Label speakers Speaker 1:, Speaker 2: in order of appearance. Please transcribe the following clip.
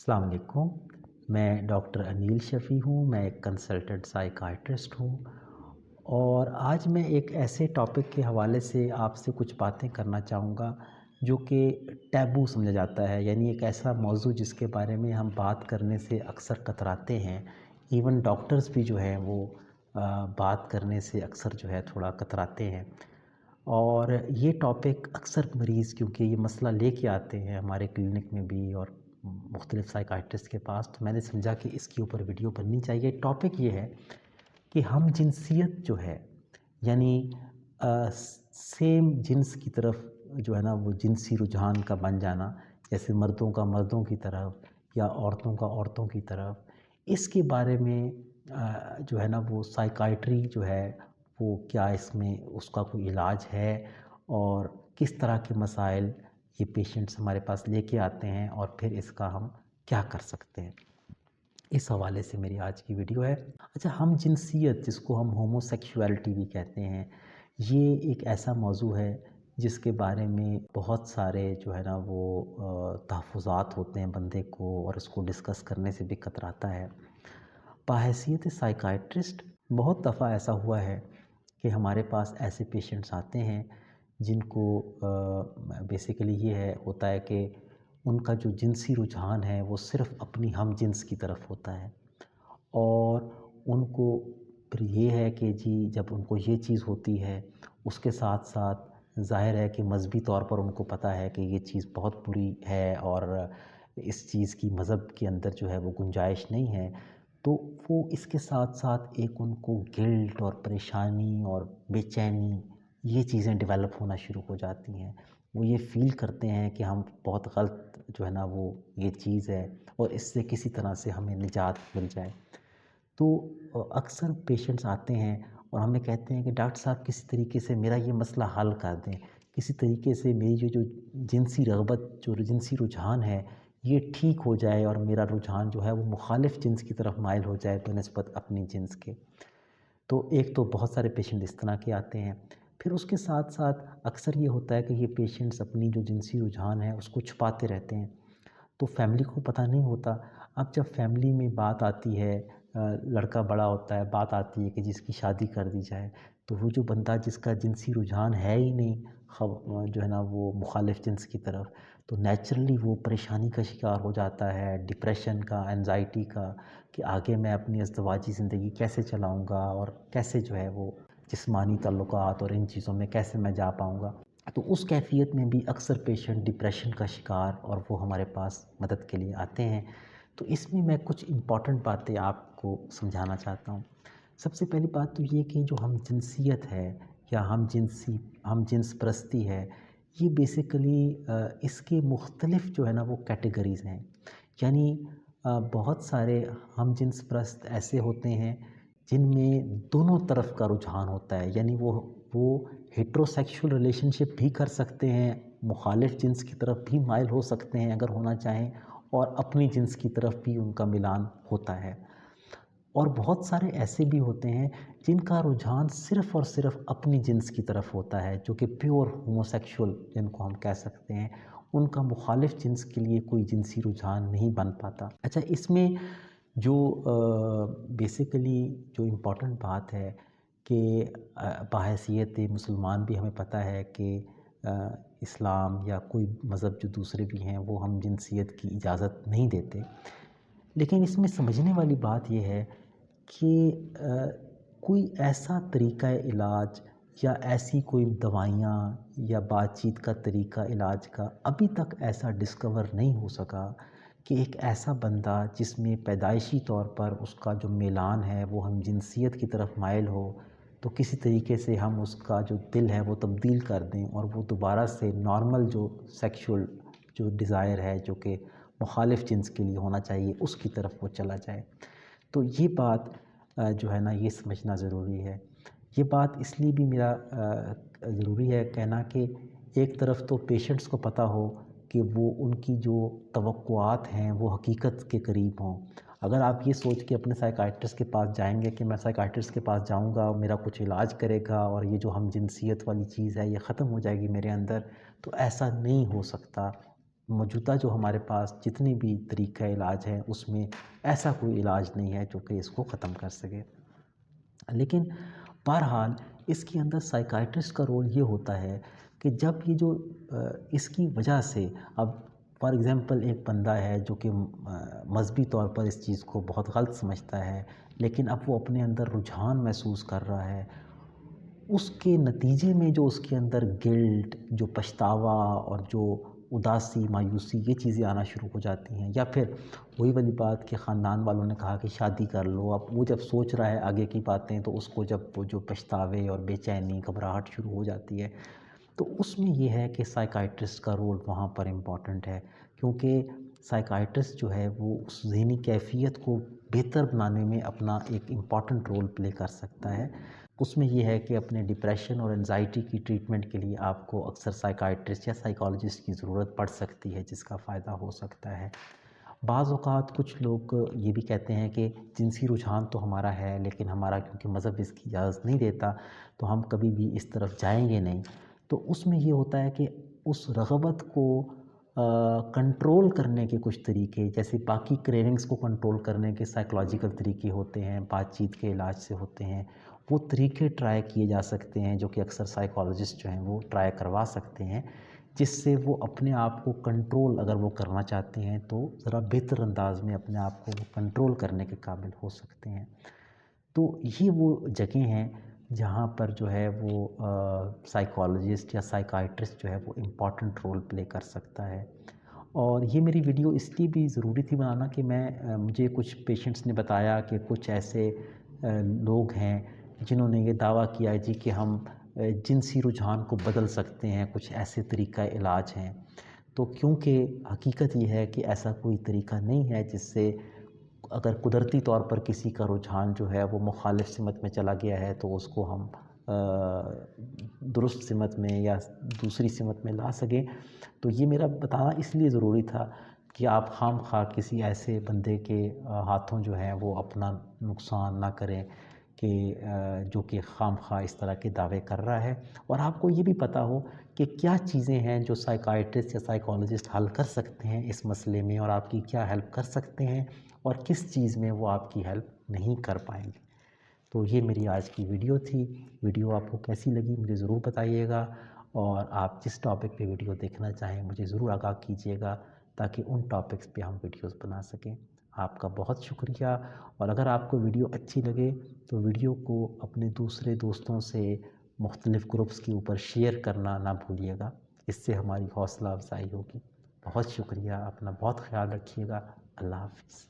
Speaker 1: अस्सलाम वालेकुम। मैं डॉक्टर अनील शफ़ी हूँ। मैं एक कंसल्टेंट साइकियाट्रिस्ट हूँ और आज मैं एक ऐसे टॉपिक के हवाले से आपसे कुछ बातें करना चाहूँगा जो कि टैबू समझा जाता है, यानी एक ऐसा मौज़ू जिसके बारे में हम बात करने से अक्सर कतराते हैं। इवन डॉक्टर्स भी जो हैं वो बात करने से अक्सर जो है थोड़ा कतराते हैं। और ये टॉपिक अक्सर मरीज़ क्योंकि ये मसला लेके आते हैं हमारे क्लिनिक में भी और मुख्तलिफ़ साइकियाट्रिस्ट के पास, तो मैंने समझा कि इसके ऊपर वीडियो बननी चाहिए। टॉपिक ये है कि हम जिनसियत जो है, यानी सेम जिन्स की तरफ जो है ना वो जिनसी रुझान का बन जाना, जैसे मर्दों का मर्दों की तरफ या औरतों का औरतों की तरफ, इसके बारे में जो है ना वो साइकियाट्री जो है वो क्या इसमें उसका कोई इलाज है और किस तरह के मसाइल ये पेशेंट्स हमारे पास लेके आते हैं और फिर इसका हम क्या कर सकते हैं, इस हवाले से मेरी आज की वीडियो है। अच्छा, हम जिनसियत जिसको हम होमोसेक्सुअलिटी भी कहते हैं, ये एक ऐसा मौजू है जिसके बारे में बहुत सारे जो है ना वो तहफ़्फ़ुज़ात होते हैं बंदे को, और इसको डिस्कस करने से भी कतराता है। बाहैसियत साइकियाट्रिस्ट बहुत दफ़ा ऐसा हुआ है कि हमारे पास ऐसे पेशेंट्स आते हैं जिनको बेसिकली ये है होता है कि उनका जो जिनसी रुझान है वो सिर्फ़ अपनी हम जिन्स की तरफ होता है, और उनको फिर ये है कि जी जब उनको ये चीज़ होती है, उसके साथ साथ ज़ाहिर है कि मज़हबी तौर पर उनको पता है कि ये चीज़ बहुत बुरी है और इस चीज़ की मज़हब के अंदर जो है वो गुंजाइश नहीं है। तो वो इसके साथ साथ एक उनको गिल्ट और परेशानी और बेचैनी, ये चीज़ें डेवलप होना शुरू हो जाती हैं। वो ये फ़ील करते हैं कि हम बहुत ग़लत जो है ना वो ये चीज़ है और इससे किसी तरह से हमें निजात मिल जाए। तो अक्सर पेशेंट्स आते हैं और हमें कहते हैं कि डॉक्टर साहब किसी तरीके से मेरा ये मसला हल कर दें, किसी तरीके से मेरी जो जिनसी रग़बत, जो जिनसी रुझान है, ये ठीक हो जाए और मेरा रुझान जो है वो मुखालिफ़ जिन्स की तरफ माइल हो जाए बनिस्बत अपनी जिन्स के। तो एक तो बहुत सारे पेशेंट इस तरह के आते हैं। फिर उसके साथ-साथ अक्सर ये होता है कि ये पेशेंट्स अपनी जो जिनसी रुझान है उसको छुपाते रहते हैं, तो फैमिली को पता नहीं होता। अब जब फैमिली में बात आती है, लड़का बड़ा होता है, बात आती है कि जिसकी शादी कर दी जाए, तो वो जो बंदा जिसका जिनसी रुझान है ही नहीं जो है ना वो मुखालिफ़ जिन्स की तरफ, तो नेचुरली वो परेशानी का शिकार हो जाता है, डिप्रेशन का, एंज़ाइटी का, कि आगे मैं अपनी अज़दवाजी ज़िंदगी कैसे चलाऊँगा और कैसे जो है वो जिस्मानी ताल्लुकात और इन चीज़ों में कैसे मैं जा पाऊँगा। तो उस कैफ़ियत में भी अक्सर पेशेंट डिप्रेशन का शिकार और वो हमारे पास मदद के लिए आते हैं। तो इसमें मैं कुछ इम्पॉर्टेंट बातें आपको समझाना चाहता हूँ। सबसे पहली बात तो ये कि जो हम जिनसियत है या हम जिन्स परस्ती है, ये बेसिकली इसके मुख्तलिफ़ जो है ना वो कैटेगरीज़ हैं। यानी बहुत सारे हम जिन्स परस्त ऐसे होते हैं जिनमें दोनों तरफ का रुझान होता है, यानी वो हेटेरोसेक्सुअल रिलेशनशिप भी कर सकते हैं, मुखालिफ़ जिन्स की तरफ भी माइल हो सकते हैं अगर होना चाहें, और अपनी जिन्स की तरफ भी उनका मिलान होता है। और बहुत सारे ऐसे भी होते हैं जिनका रुझान सिर्फ़ और सिर्फ़ अपनी जिन्स की तरफ होता है, जो कि प्योर होमोसेक्सुअल जिनको हम कह सकते हैं, उनका मुखालिफ़ जिन्स के लिए कोई जिनसी रुझान नहीं बन पाता। अच्छा, इसमें जो बेसिकली जो इम्पोर्टेंट बात है कि बाहैसियत मुसलमान भी हमें पता है कि इस्लाम या कोई मज़हब जो दूसरे भी हैं वो हम जिनसियत की इजाज़त नहीं देते। लेकिन इसमें समझने वाली बात ये है कि कोई ऐसा तरीक़ा इलाज या ऐसी कोई दवाइयाँ या बातचीत का तरीक़ा इलाज का अभी तक ऐसा डिस्कवर नहीं हो सका कि एक ऐसा बंदा जिसमें पैदाइशी तौर पर उसका जो मिलान है वो हम जिनसियत की तरफ माइल हो, तो किसी तरीके से हम उसका जो दिल है वो तब्दील कर दें और वो दोबारा से नॉर्मल जो सेक्सुअल जो डिज़ायर है जो कि मुखालिफ़ जिन्स के लिए होना चाहिए उसकी तरफ वो चला जाए। तो ये बात जो है ना ये समझना ज़रूरी है। ये बात इसलिए भी मेरा ज़रूरी है कहना कि एक तरफ तो पेशेंट्स को पता हो कि वो उनकी जो तवक्कुआत हैं वो हकीकत के करीब हों। अगर आप ये सोच के अपने साइकियाट्रिस्ट के पास जाएँगे कि मैं साइकियाट्रिस्ट के पास जाऊँगा, मेरा कुछ इलाज करेगा और ये जो हम जिनसियत वाली चीज़ है ये ख़त्म हो जाएगी मेरे अंदर, तो ऐसा नहीं हो सकता। موجودہ جو ہمارے پاس جتنی بھی طریقہ علاج ہیں اس میں ایسا کوئی علاج نہیں ہے جو کہ اس کو ختم کر سکے۔ لیکن بہرحال اس کے اندر سائیکائٹرسٹ کا رول یہ ہوتا ہے کہ جب یہ جو اس کی وجہ سے، اب فار ایگزامپل ایک بندہ ہے جو کہ مذہبی طور پر اس چیز کو بہت غلط سمجھتا ہے، لیکن اب وہ اپنے اندر رجحان محسوس کر رہا ہے، اس کے نتیجے میں جو اس کے اندر گلٹ، جو پچھتاوا اور جو اداسی، مایوسی، یہ چیزیں آنا شروع ہو جاتی ہیں۔ یا پھر وہی والی بات کہ خاندان والوں نے کہا کہ شادی کر لو، اب وہ جب سوچ رہا ہے آگے کی باتیں تو اس کو جب وہ جو پچھتاوے اور بے چینی، گھبراہٹ شروع ہو جاتی ہے، تو اس میں یہ ہے کہ سائیکائٹرسٹ کا رول وہاں پر امپورٹنٹ ہے، کیونکہ سائیکائٹرسٹ جو ہے وہ اس ذہنی کیفیت کو بہتر بنانے میں اپنا ایک امپورٹنٹ رول پلے کر سکتا ہے۔ اس میں یہ ہے کہ اپنے ڈپریشن اور انزائٹی کی ٹریٹمنٹ کے لیے آپ کو اکثر سائیکائٹرسٹ یا سائیکالوجسٹ کی ضرورت پڑ سکتی ہے، جس کا فائدہ ہو سکتا ہے۔ بعض اوقات کچھ لوگ یہ بھی کہتے ہیں کہ جنسی رجحان تو ہمارا ہے، لیکن ہمارا کیونکہ مذہب اس کی اجازت نہیں دیتا تو ہم کبھی بھی اس طرف جائیں گے نہیں۔ تو اس میں یہ ہوتا ہے کہ اس رغبت کو کنٹرول کرنے کے کچھ طریقے، جیسے باقی کریونگز کو کنٹرول کرنے کے سائیکولوجیکل طریقے ہوتے ہیں، بات چیت کے علاج سے ہوتے ہیں، وہ طریقے ٹرائی کیے جا سکتے ہیں جو کہ اکثر سائیکالوجسٹ جو ہیں وہ ٹرائی کروا سکتے ہیں، جس سے وہ اپنے آپ کو کنٹرول اگر وہ کرنا چاہتے ہیں تو ذرا بہتر انداز میں اپنے آپ کو کنٹرول کرنے کے قابل ہو سکتے ہیں۔ تو یہ وہ جگہیں ہیں جہاں پر جو ہے وہ سائیکالوجسٹ یا سائیکائٹرسٹ جو ہے وہ امپورٹنٹ رول پلے کر سکتا ہے۔ اور یہ میری ویڈیو اس لیے بھی ضروری تھی بنانا کہ مجھے کچھ پیشنٹس نے بتایا کہ کچھ ایسے لوگ ہیں جنہوں نے یہ دعویٰ کیا ہے جی کہ ہم جنسی رجحان کو بدل سکتے ہیں، کچھ ایسے طریقہ علاج ہیں۔ تو کیونکہ حقیقت یہ ہے کہ ایسا کوئی طریقہ نہیں ہے جس سے اگر قدرتی طور پر کسی کا رجحان جو ہے وہ مخالف سمت میں چلا گیا ہے تو اس کو ہم درست سمت میں یا دوسری سمت میں لا سکیں۔ تو یہ میرا بتانا اس لیے ضروری تھا کہ آپ خواہ مخواہ کسی ایسے بندے کے ہاتھوں جو ہیں وہ اپنا نقصان نہ کریں کہ جو کہ خواہ مخواہ اس طرح کے دعوے کر رہا ہے، اور آپ کو یہ بھی پتہ ہو کہ کیا چیزیں ہیں جو سائیکائٹرسٹ یا سائیکالوجسٹ حل کر سکتے ہیں اس مسئلے میں، اور آپ کی کیا ہیلپ کر سکتے ہیں اور کس چیز میں وہ آپ کی ہیلپ نہیں کر پائیں گے۔ تو یہ میری آج کی ویڈیو تھی۔ ویڈیو آپ کو کیسی لگی مجھے ضرور بتائیے گا، اور آپ جس ٹاپک پہ ویڈیو دیکھنا چاہیں مجھے ضرور آگاہ کیجیے گا تاکہ ان ٹاپکس پہ ہم ویڈیوز بنا سکیں۔ آپ کا بہت شکریہ، اور اگر آپ کو ویڈیو اچھی لگے تو ویڈیو کو اپنے دوسرے دوستوں سے مختلف گروپس کے اوپر شیئر کرنا نہ بھولیے گا، اس سے ہماری حوصلہ افزائی ہوگی۔ بہت شکریہ، اپنا بہت خیال رکھیے گا۔ اللہ حافظ۔